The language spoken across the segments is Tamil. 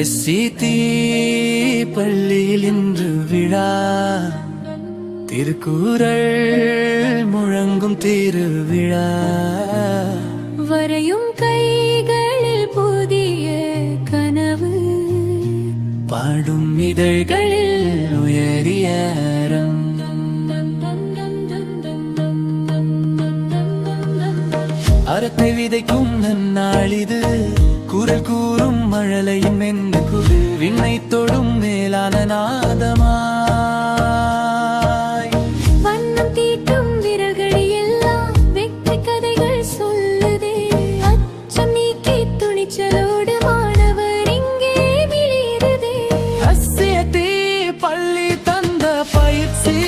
SCT பள்ளியில் இன்று விழா, திருக்குறள் முழங்கும் திருவிழா. வரையும் கைகளில் புதிய கனவு, பாடும் இதழ்களில் உயரிய அறம். அறத்தை விதைக்கும் நன்னாளிது, குரல் கூறும் மழலையின் மென்று குடு, விண்ணை தொடும் மேலான நாதமாய். வண்ணம் தீட்டும் விரல்கள் எல்லாம் வெற்றி கதைகள் சொல்லுதே. அச்சம் நீக்கி துணிச்சலோடு மாணவர் இங்கே விளையுதே. SCT பள்ளி தந்த பயிற்சி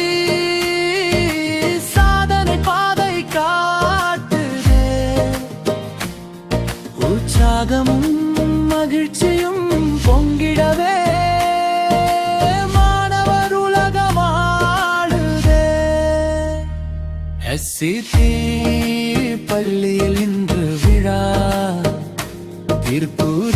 சாதனை பாதை காட்டுதே. உற்சாகமும் மகிழ்ச்சியும் பொங்கிடவே மாணவர் உலகமாடுதே. SCT பள்ளியில் இன்று விழா, திருப்பூர்